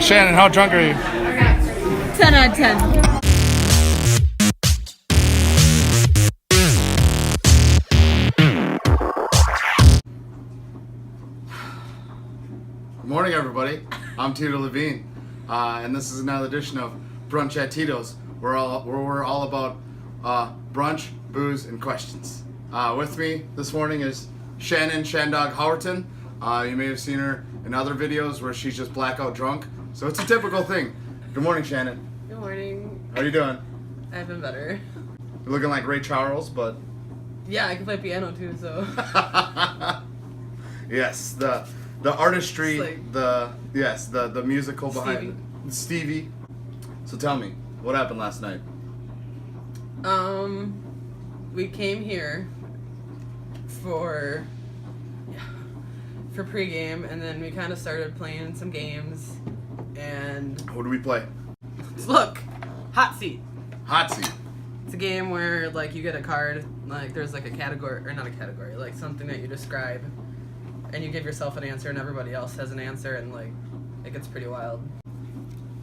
Shannon, how drunk are you? 10 out of 10. Good morning, everybody. I'm Tito Levine, and this is another edition of Brunch at Tito's, where we're all about brunch, booze, and questions. With me this morning is Shannon Shan-Dawg Howerton. You may have seen her in other videos where she's just blackout drunk, so it's a typical thing. Good morning, Shannon. Good morning. How are you doing? I've been better. You're looking like Ray Charles, but Yeah, I can play piano too, so. yes, the artistry, Like the musical behind it. Stevie. So tell me, what happened last night? We came here for pregame, and then we kind of started playing some games, and What do we play? look, hot seat. Hot seat. It's a game where like you get a card, like there's like a category, or not a category, like something that you describe, and you give yourself an answer, and everybody else has an answer, and like it gets pretty wild.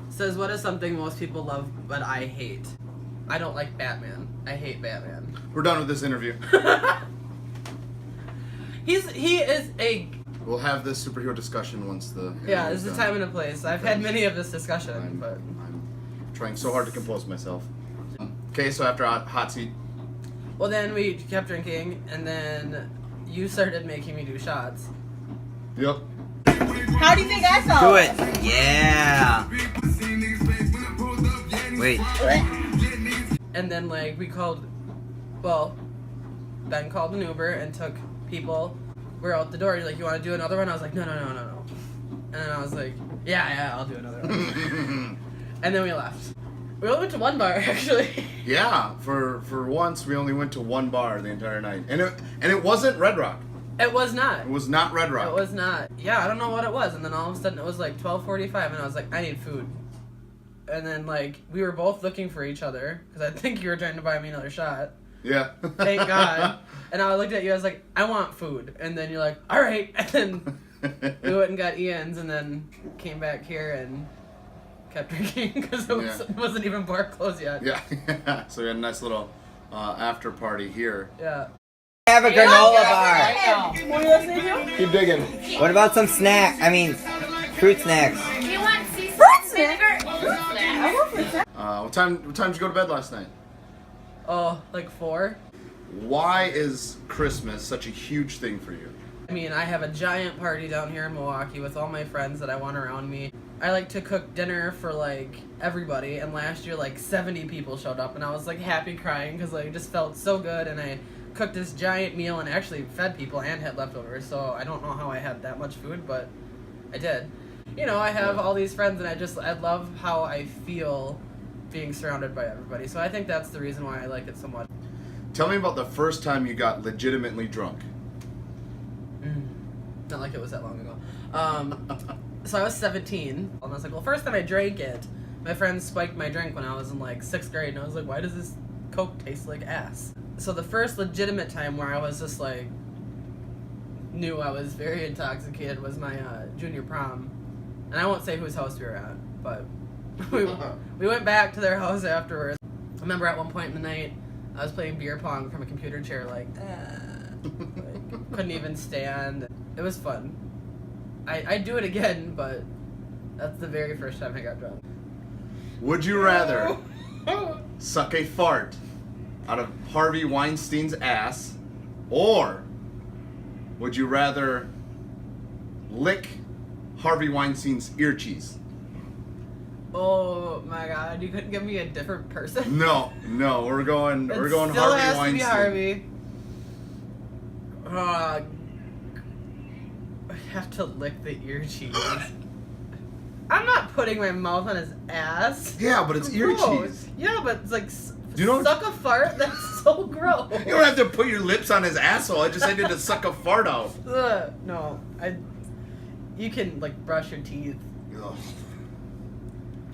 It says, what is something most people love but I hate? I don't like Batman. I hate Batman. We're done with this interview. He is a We'll have this superhero discussion once the yeah. There's a done. time and a place. I've had many of this discussion, but I'm trying so hard to compose myself. Okay, so after hot seat, well, then we kept drinking, and then you started making me do shots. yep. How do you think I felt? Do it. Yeah. Wait. And then like we called, well, Ben called an Uber and took people. We're out the door. You're like, you want to do another one? I was like, no. And then I was like, yeah, I'll do another one. And then we left. We only went to one bar actually. Yeah, for once we only went to one bar the entire night, and it wasn't Red Rock. It was not. It was not Red Rock. It was not. Yeah, I don't know what it was. And then all of a sudden it was like 12:45, and I was like, I need food. And then like we were both looking for each other because I think you were trying to buy me another shot. Yeah. Thank God. And I looked at you. I was like, I want food. And then you're like, all right. And then we went and got Ian's, and then came back here and kept drinking because it wasn't even bar closed yet. Yeah. So we had a nice little after party here. Yeah. Have a granola bar. What are you listening to? Keep digging. What about some fruit snacks? You want seafood Fruit snack? vinegar? Fruit snack. I love fruit snack. What time did you go to bed last night? Oh, like 4? Why is Christmas such a huge thing for you? I mean, I have a giant party down here in Milwaukee with all my friends that I want around me. I like to cook dinner for like everybody, and last year like 70 people showed up, and I was like happy crying because like it just felt so good, and I cooked this giant meal and actually fed people and had leftovers, so I don't know how I had that much food, but I did. You know, I have all these friends, and I love how I feel being surrounded by everybody, so I think that's the reason why I like it so much. Tell me about the first time you got legitimately drunk. Not like it was that long ago. So I was 17, and I was like, well, first time I drank it, my friends spiked my drink when I was in like 6th grade, and I was like, why does this Coke taste like ass? So the first legitimate time where I was just like, knew I was very intoxicated was my junior prom. And I won't say whose house we were at, but we went back to their house afterwards. I remember at one point in the night, I was playing beer pong from a computer chair, like couldn't even stand. It was fun. I'd do it again, but that's the very first time I got drunk. Would you rather suck a fart out of Harvey Weinstein's ass, or would you rather lick Harvey Weinstein's ear cheese? Oh my God! You couldn't give me a different person. No, we're going It Harvey still has Weinstein. to be Harvey. I have to lick the ear cheese. I'm not putting my mouth on his ass. Yeah, but it's ear Gross. cheese. Yeah, but it's like Do you know- suck a fart. That's so gross. You don't have to put your lips on his asshole. I just needed to suck a fart out. Ugh, no, you can like brush your teeth. Ugh.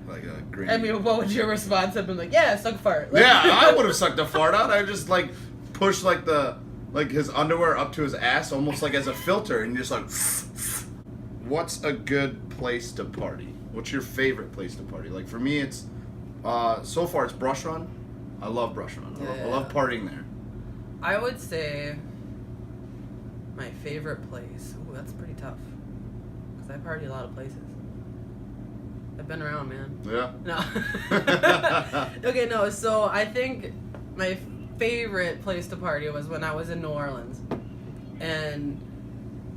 Like a green. I mean, what would your response have been? Like, yeah, suck a fart. Like, Yeah, I would have sucked a fart out. I just like pushed like his underwear up to his ass, almost like as a filter, and just like. What's a good place to party? What's your favorite place to party? Like for me, it's so far it's Brush Run. I love Brush Run. I love partying there. I would say my favorite place. Ooh, that's pretty tough. Because I party a lot of places. I've been around, man. Yeah. No. Okay, no. So I think my favorite place to party was when I was in New Orleans, and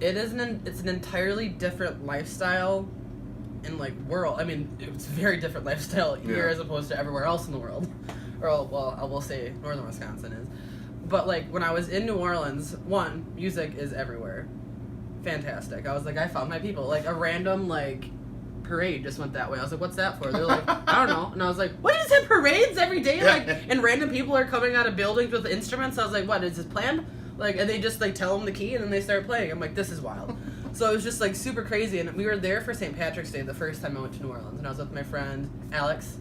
it's an entirely different lifestyle and like world. I mean, it's a very different lifestyle here as opposed to everywhere else in the world. Or well, I will say northern Wisconsin is. But like when I was in New Orleans, one, music is everywhere. Fantastic. I was like, I found my people. Like a random like parade just went that way. I was like, what's that for? They're like, I don't know. And I was like, what, you just have parades every day? Like, and random people are coming out of buildings with instruments? I was like, what, is this planned? Like, and they just like tell them the key and then they start playing. I'm like, this is wild. So it was just like super crazy. And we were there for St. Patrick's Day the first time I went to New Orleans. And I was with my friend Alex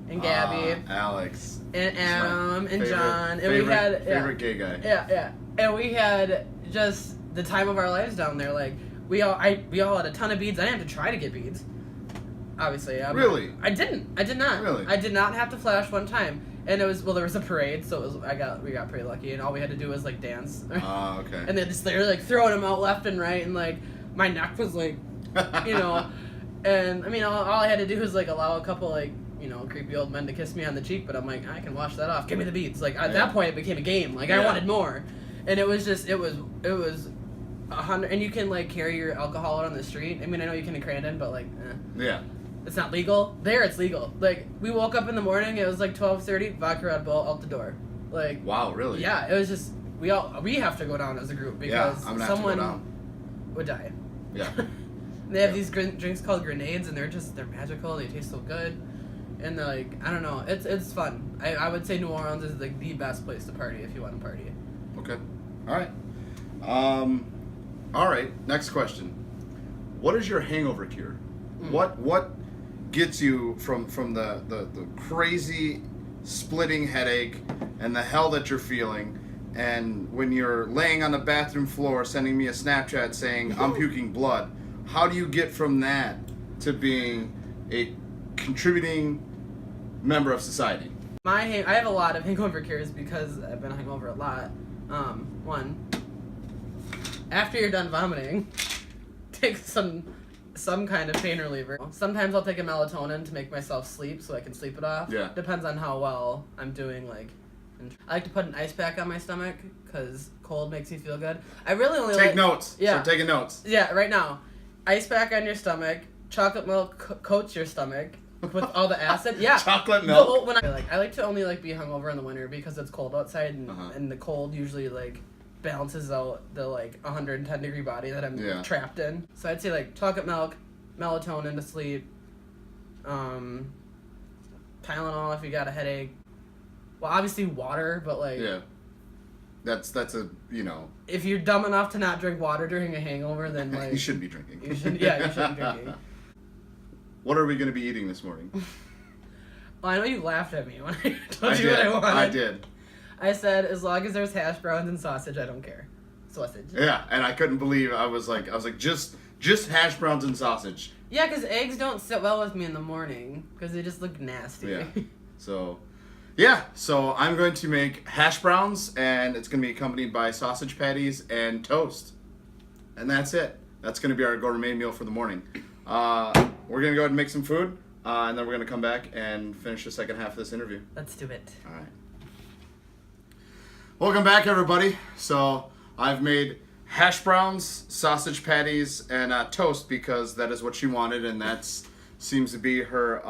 and Gabby. Alex. And Adam and John. And we had favorite gay guy. Yeah. And we had just the time of our lives down there. Like we all had a ton of beads. I didn't have to try to get beads. Obviously. Really? I did not. Really? I did not have to flash one time. And it was, there was a parade, so it was, we got pretty lucky, and all we had to do was like dance. Oh, okay. And they were like throwing them out left and right, and like my neck was like, you know, and I mean all I had to do was like allow a couple like, you know, creepy old men to kiss me on the cheek, but I'm like, I can wash that off. Give me the beads. Like at that point, it became a game. Like I wanted more, and it was just it was 100, and you can like carry your alcohol out on the street. I mean, I know you can in Crandon, but like, yeah. It's not legal. There, it's legal. Like, we woke up in the morning, it was like 12:30, vodka Red Bull, out the door. Like, wow, really? Yeah, it was just, we have to go down as a group because I'm gonna someone have to go down. would die. Yeah. They have these drinks called grenades, and they're magical, they taste so good. And they're like, I don't know, it's fun. I would say New Orleans is like the best place to party if you want to party. Okay. All right, next question. What is your hangover cure? What gets you from the crazy splitting headache and the hell that you're feeling, and when you're laying on the bathroom floor sending me a Snapchat saying I'm puking blood, how do you get from that to being a contributing member of society? I have a lot of hangover cures because I've been hungover a lot. One, after you're done vomiting, take some kind of pain reliever. Sometimes I'll take a melatonin to make myself sleep so I can sleep it off. Yeah. Depends on how well I'm doing. Like, I like to put an ice pack on my stomach because cold makes me feel good. I really only take notes. Yeah. So taking notes. Yeah, right now. Ice pack on your stomach. Chocolate milk coats your stomach with all the acid. Yeah. Chocolate milk. I like to only like be hungover in the winter because it's cold outside and the cold usually like balances out the like 110 degree body that I'm trapped in. So I'd say like chocolate milk, melatonin to sleep, Tylenol if you got a headache. Well, obviously water, but like that's a, you know, if you're dumb enough to not drink water during a hangover, then like you shouldn't be drinking. You shouldn't be drinking. What are we going to be eating this morning? Well, I know you laughed at me when I told you what I wanted. I did. I said, as long as there's hash browns and sausage, I don't care. Sausage. Yeah, and I couldn't believe I was like, just hash browns and sausage. Yeah, because eggs don't sit well with me in the morning because they just look nasty. Yeah. So I'm going to make hash browns, and it's going to be accompanied by sausage patties and toast. And that's it. That's going to be our gourmet meal for the morning. We're going to go ahead and make some food, and then we're going to come back and finish the second half of this interview. Let's do it. All right. Welcome back, everybody. So I've made hash browns, sausage patties, and toast because that is what she wanted, and that seems to be her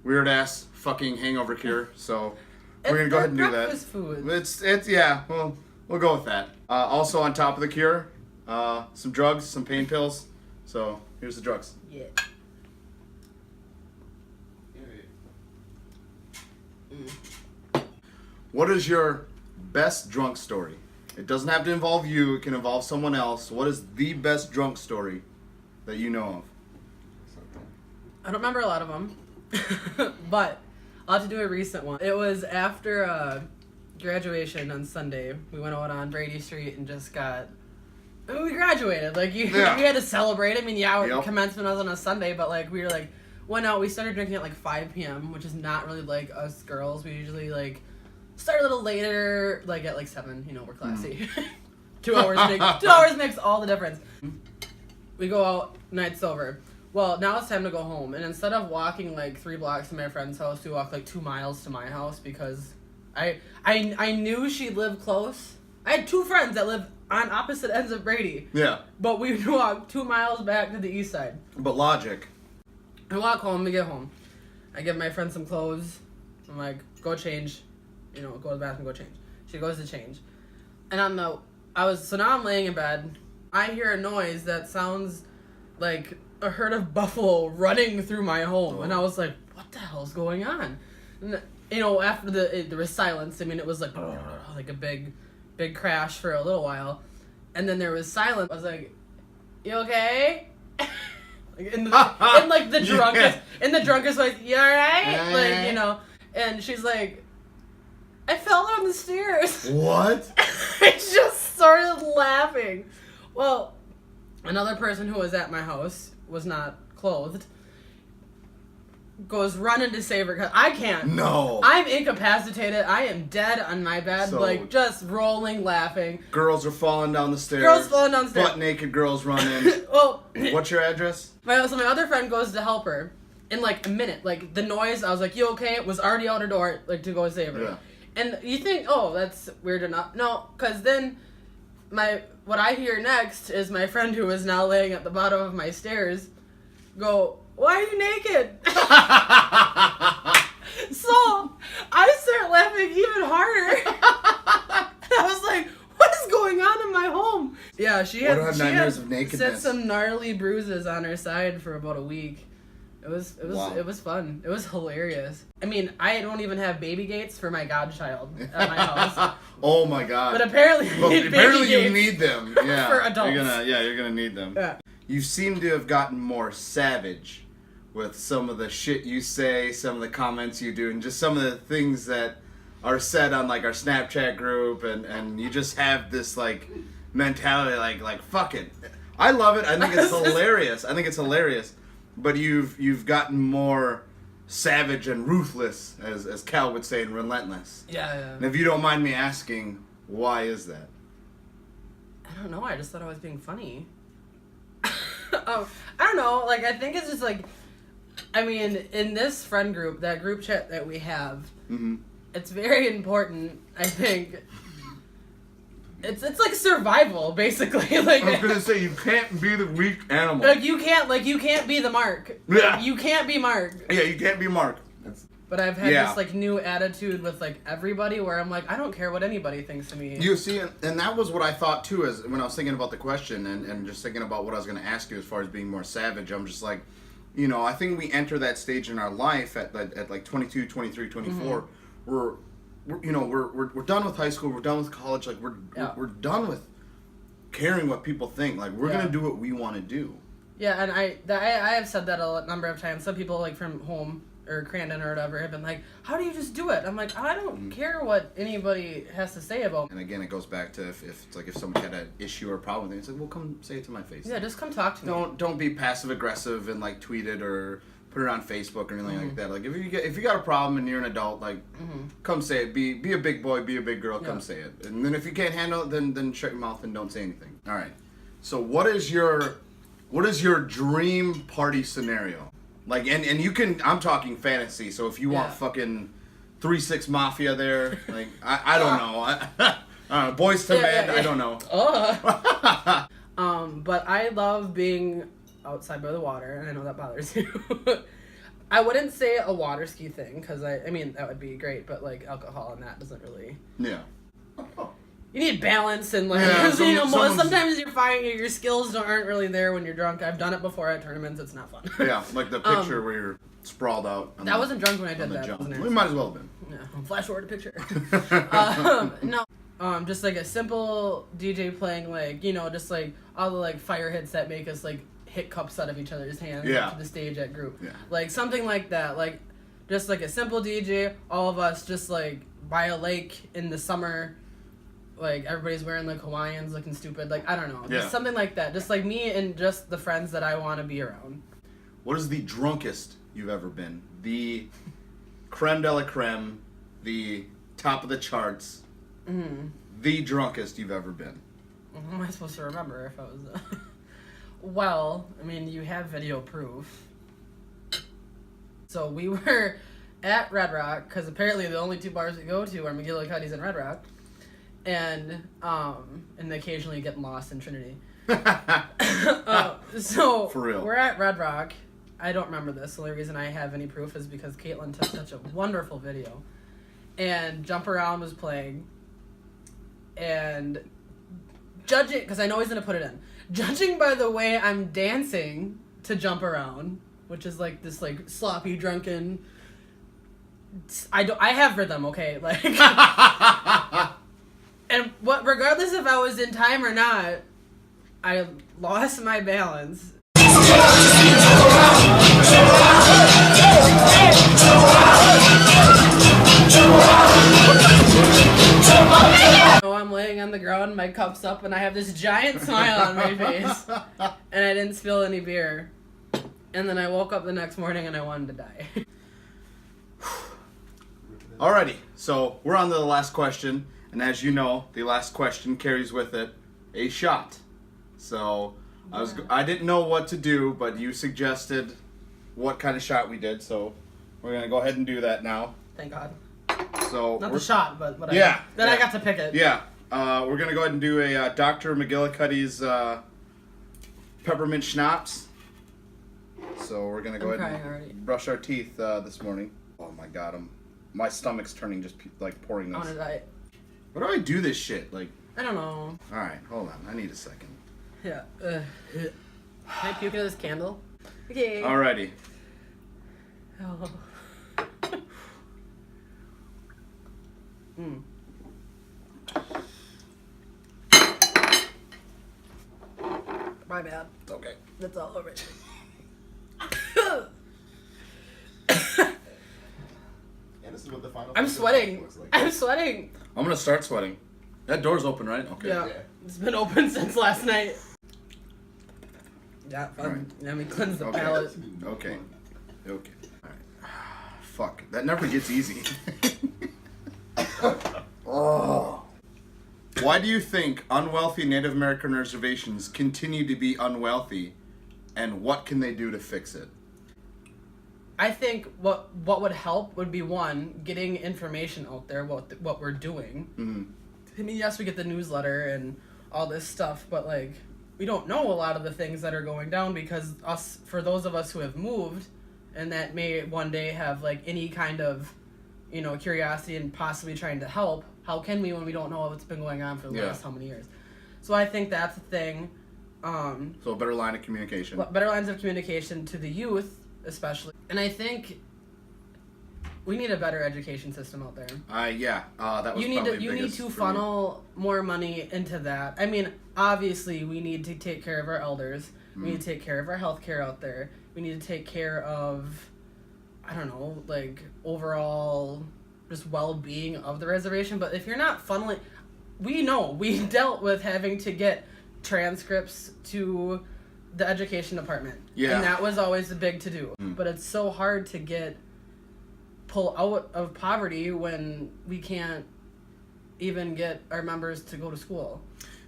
weird ass fucking hangover cure. So we're gonna go ahead and do that. Breakfast food. It's yeah. Well, we'll go with that. Also on top of the cure, some drugs, some pain pills. So here's the drugs. Yeah. What is your best drunk story? It doesn't have to involve you. It can involve someone else. What is the best drunk story that you know of? I don't remember a lot of them, but I'll have to do a recent one. It was after graduation on Sunday. We went out on Brady Street and just got I mean, we graduated. Like, Yeah. we had to celebrate. I mean, Yep. commencement was on a Sunday, but, like, we were, like, went out. We started drinking at, like, 5 p.m., which is not really, like, us girls. We usually, like, start a little later, like, at, like, 7. You know, we're classy. 2 hours makes all the difference. We go out, night's over. Well, now it's time to go home. And instead of walking, like, 3 blocks to my friend's house, we walked, like, 2 miles to my house because I knew she lived close. I had 2 friends that live on opposite ends of Brady. Yeah. But we walked 2 miles back to the east side. But logic. I walk home, we get home. I give my friend some clothes. I'm like, go change. You know, go to the bathroom, go change. She goes to change. And so now I'm laying in bed. I hear a noise that sounds like a herd of buffalo running through my home. Oh. And I was like, what the hell's going on? And, you know, after there was silence. I mean, it was like a big crash for a little while. And then there was silence. I was like, you okay? Like in the drunkest way, you alright? Like, you know, and she's like, I fell down the stairs. What? I just started laughing. Well, another person who was at my house was not clothed. Goes running to save her because I can't. No. I'm incapacitated. I am dead on my bed, So- like just rolling, laughing. Girls are falling down the stairs. Girls falling down the stairs. Butt naked girls running. Well, What's your address? my other friend goes to help her in like a minute. Like the noise, I was like, "You okay?" It was already out her door, like to go save her. Yeah. And you think, "Oh, that's weird enough." No, because then what I hear next is my friend who is now laying at the bottom of my stairs go, "Why are you naked?" So I start laughing even harder. I was like, what is going on in my home? Yeah, she What had are she nightmares had of nakedness? set some gnarly bruises on her side for about a week. Wow. It was fun. It was hilarious. I mean, I don't even have baby gates for my godchild at my house. Oh my god. But apparently, Apparently baby you gates need them. Yeah. for adults. You're gonna need them. Yeah. You seem to have gotten more savage with some of the shit you say, some of the comments you do, and just some of the things that are said on like our Snapchat group, and you just have this like mentality like fuck it. I love it. I think it's hilarious. But you've gotten more savage and ruthless, as Cal would say, and relentless. Yeah. And if you don't mind me asking, why is that? I don't know. I just thought I was being funny. I don't know. Like, I think it's just like, I mean, in this friend group, that group chat that we have, Mm-hmm. it's very important. I think it's like survival, basically. Like, I was gonna say you can't be the weak animal. like you can't be the Mark. Yeah. You can't be Mark. Yeah, you can't be Mark. But I've had Yeah. this like new attitude with like everybody, where I'm like, I don't care what anybody thinks of me. You see, and that was what I thought too, as when I was thinking about the question and just thinking about what I was going to ask you as far as being more savage. I'm just like, you know, I think we enter that stage in our life at like 22, 23, 24. We're done with high school. We're done with college. Like we're done with caring what people think. Like we're gonna do what we want to do. Yeah, and I have said that a number of times. Some people like from home or Crandon or whatever have been like, how do you just do it? I'm like, I don't care what anybody has to say about me. And again, it goes back to if someone had an issue or a problem with it, it's like, well, come say it to my face. Yeah, just come talk to me. Don't be passive aggressive and like tweet it or put it on Facebook or anything like that. Like if you got a problem and you're an adult, like come say it. Be a big boy, be a big girl. Come say it. And then if you can't handle it, then shut your mouth and don't say anything. All right. So what is your dream party scenario? Like and you can, I'm talking fantasy. So if you want fucking 3-6 Mafia there, like I don't know. I don't know. Boys to Men. I don't know. But I love being outside by the water, and I know that bothers you. I wouldn't say a water ski thing, because I mean, that would be great, but like alcohol and that doesn't really... Yeah. You need balance and like, Yeah, you know, sometimes you're fine, your skills aren't really there when you're drunk. I've done it before at tournaments, it's not fun. Yeah, like the picture where you're sprawled out. I wasn't drunk when I did that. Jump. Wasn't We might as well have been. Yeah, flash forward a picture. No. Just like a simple DJ playing like, you know, just like all the like fire hits that make us like hit cups out of each other's hands up to the stage at group. Yeah. Like something like that. Like just like a simple DJ, all of us just like by a lake in the summer like everybody's wearing like Hawaiians looking stupid. Like, I don't know. Yeah. Just something like that. Just like me and just the friends that I want to be around. What is the drunkest you've ever been? The creme de la creme, the top of the charts, the drunkest you've ever been. How am I supposed to remember if I was... Well, I mean, you have video proof. So we were at Red Rock, because apparently the only 2 bars we go to are McGillicuddy's and Red Rock. And occasionally get lost in Trinity. So For real. We're at Red Rock. I don't remember this. The only reason I have any proof is because Caitlin took such a wonderful video. And Jump Around was playing. And judging, because I know he's going to put it in. Judging by the way I'm dancing to Jump Around, which is like this like sloppy, drunken... I have rhythm, okay? Like... And regardless if I was in time or not, I lost my balance. So I'm laying on the ground, my cup's up, and I have this giant smile on my face. And I didn't spill any beer. And then I woke up the next morning and I wanted to die. Alrighty, so we're on to the last question. And as you know, the last question carries with it a shot. So I didn't know what to do, but you suggested what kind of shot we did, so we're gonna go ahead and do that now. Thank God. So Not the shot, but what I I got to pick it. Yeah, we're gonna go ahead and do a Dr. McGillicuddy's peppermint schnapps. So we're gonna go ahead and brush our teeth this morning. Oh my God, my stomach's turning just like pouring I this. want to die. Why do I do this shit? Like, I don't know. all right, hold on. I need a second. Yeah. Can I puke into this candle? Okay. Alrighty. Oh. My bad. It's okay. That's all over it. And this is what the final I'm sweating. looks like. I'm sweating. I'm gonna start sweating. That door's open, right? Okay. Yeah. Yeah. It's been open since last night. Yeah, fun. Alright. Let me cleanse the Okay. palate. Okay. Okay. Alright. Fuck. That never gets easy. Oh. Why do you think unwealthy Native American reservations continue to be unwealthy, and what can they do to fix it? I think what would help would be, one, getting information out there about what we're doing. Mm-hmm. I mean, yes, we get the newsletter and all this stuff, but like we don't know a lot of the things that are going down because for those of us who have moved and that may one day have like any kind of, curiosity and possibly trying to help, how can we when we don't know what's been going on for the last how many years? So I think that's the thing. So a better line of communication. Better lines of communication to the youth, especially. And I think we need a better education system out there. That was You need to funnel more money into that. I mean, obviously, we need to take care of our elders. We need to take care of our healthcare out there. We need to take care of, I don't know, like overall just well-being of the reservation. But if you're not funneling, we dealt with having to get transcripts to the education department. Yeah. And that was always a big to-do. But it's so hard to pull out of poverty when we can't even get our members to go to school.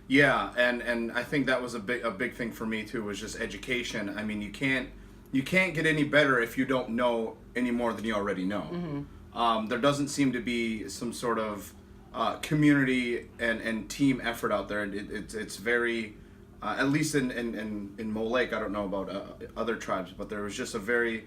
Yeah, and I think that was a big thing for me too, was just education. I mean, you can't get any better if you don't know any more than you already know. Mm-hmm. There doesn't seem to be some sort of community and team effort out there, and it's very at least in Mole Lake, I don't know about other tribes, but there was just a very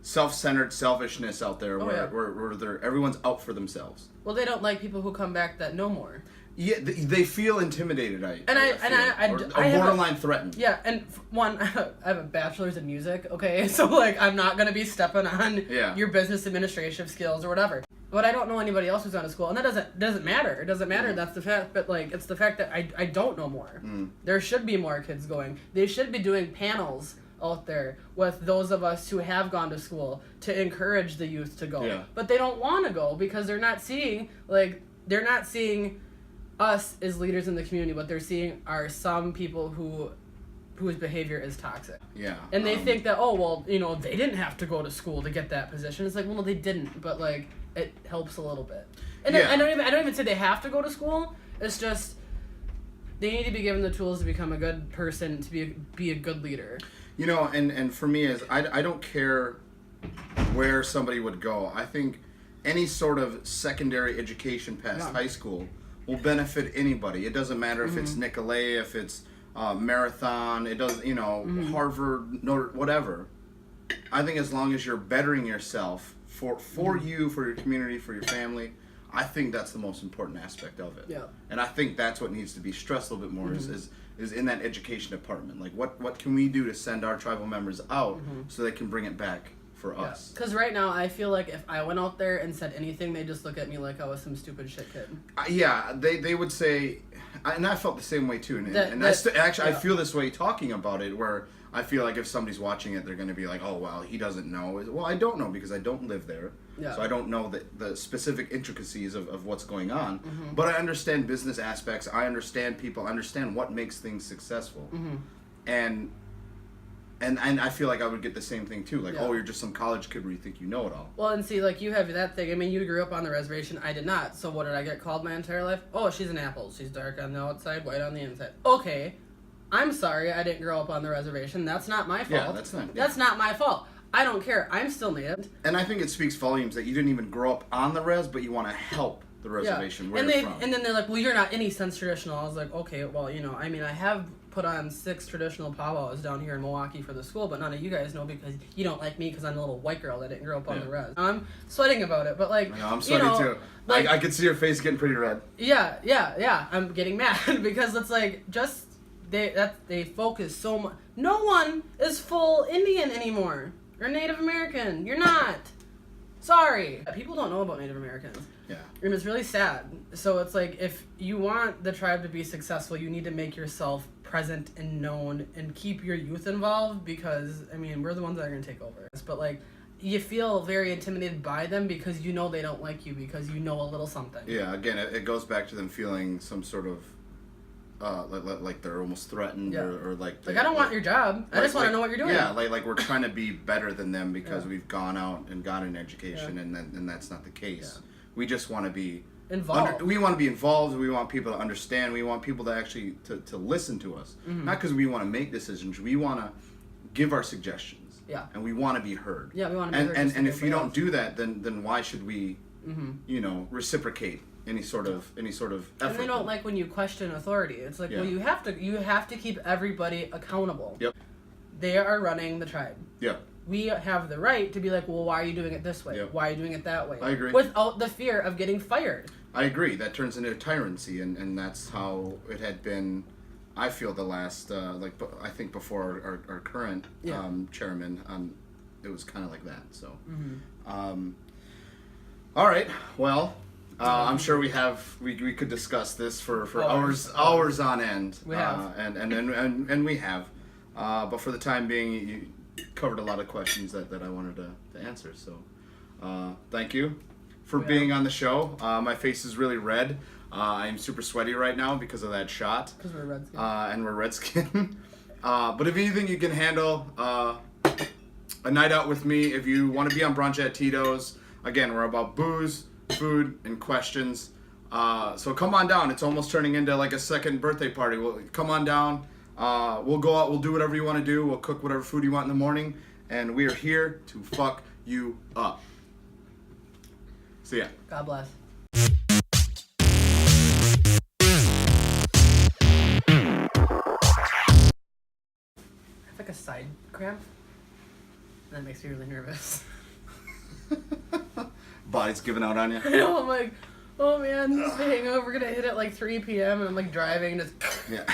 self-centered selfishness out there where everyone's out for themselves. Well, they don't like people who come back that know more. Yeah, they feel intimidated. I borderline threatened. Yeah, and one, I have a bachelor's in music. Okay, so like I'm not gonna be stepping on your business administration skills or whatever. But I don't know anybody else who's gone to school, and that doesn't matter. It doesn't matter. That's the fact. But like, it's the fact that I don't know more. There should be more kids going. They should be doing panels out there with those of us who have gone to school to encourage the youth to go. Yeah. But they don't want to go because they're not seeing us as leaders in the community, what they're seeing are some people whose behavior is toxic. Yeah. And they think that, oh, well, you know, they didn't have to go to school to get that position. It's like, well, no, they didn't, but, like, it helps a little bit. And Yeah. I don't even say they have to go to school. It's just they need to be given the tools to become a good person, to be a good leader. You know, and for me, is I don't care where somebody would go. I think any sort of secondary education past high school will benefit anybody. It doesn't matter if it's Nicolay, if it's Marathon, it does, you know, Harvard, Notre, whatever. I think as long as you're bettering yourself for you, for your community, for your family, I think that's the most important aspect of it. Yeah. And I think that's what needs to be stressed a little bit more is in that education department. Like, what can we do to send our tribal members out so they can bring it back for us? Because right now, I feel like if I went out there and said anything, they just look at me like I was some stupid shit kid. Yeah, they would say, and I felt the same way too. And I feel this way talking about it, where I feel like if somebody's watching it, they're going to be like, oh, well, he doesn't know. Well, I don't know because I don't live there. Yeah. So I don't know the specific intricacies of what's going on. But I understand business aspects. I understand people. I understand what makes things successful. And I feel like I would get the same thing too. Like, oh, you're just some college kid where you think you know it all. Well, and see, like, you have that thing. I mean, you grew up on the reservation. I did not. So what did I get called my entire life? Oh, she's an apple. She's dark on the outside, white on the inside. Okay. I'm sorry I didn't grow up on the reservation. That's not my fault. Yeah, that's not. Yeah. That's not my fault. I don't care. I'm still Native. And I think it speaks volumes that you didn't even grow up on the res, but you want to help the reservation where you're from. And then they're like, well, you're not any sense traditional. I was like, okay, well, you know, I mean, I have put on 6 traditional powwows down here in Milwaukee for the school, but none of you guys know because you don't like me because I'm a little white girl that didn't grow up on the res. I'm sweating about it, but like, I'm sweating too. Like, I can see your face getting pretty red. Yeah. I'm getting mad because it's like they focus so much. No one is full Indian anymore or Native American. You're not. Sorry. People don't know about Native Americans. Yeah. And it's really sad. So it's like, if you want the tribe to be successful, you need to make yourself present and known and keep your youth involved because, I mean, we're the ones that are going to take over. But like, you feel very intimidated by them because you know they don't like you because you know a little something. Yeah, again, it goes back to them feeling some sort of, like they're almost threatened or like... I don't want your job. I just want to know what you're doing. Yeah, like we're trying to be better than them because we've gone out and got an education and that's not the case. Yeah. We just want to be... Involved. We want to be involved. We want people to understand. We want people to actually to listen to us. Not because we want to make decisions. We want to give our suggestions. Yeah. And we want to be heard. Yeah, we want to be heard. And if you don't do that, then why should we, you know, reciprocate any sort of effort? And they don't like when you question authority. It's like, well, you have to keep everybody accountable. Yep. They are running the tribe. Yep. We have the right to be like, well, why are you doing it this way? Yep. Why are you doing it that way? I agree. Without the fear of getting fired. I agree. That turns into tyrancy, and that's how it had been. I feel the last, I think before our current chairman, it was kind of like that. So, all right. Well, I'm sure we could discuss this for hours on end. We have, and we have, but for the time being, you covered a lot of questions that I wanted to answer. So, thank you for being on the show. My face is really red. I'm super sweaty right now because of that shot. Because we're red skin. And we're red skin. But if anything you can handle, a night out with me. If you want to be on Brunch at Tito's, again, we're about booze, food, and questions. So come on down. It's almost turning into like a second birthday party. Come on down. We'll go out. We'll do whatever you want to do. We'll cook whatever food you want in the morning. And we are here to fuck you up. See ya. God bless. I have like a side cramp. And that makes me really nervous. Body's giving out on you. I know, I'm like, oh man, this hangover, we're gonna hit at like 3 p.m. and I'm like driving and just... Yeah.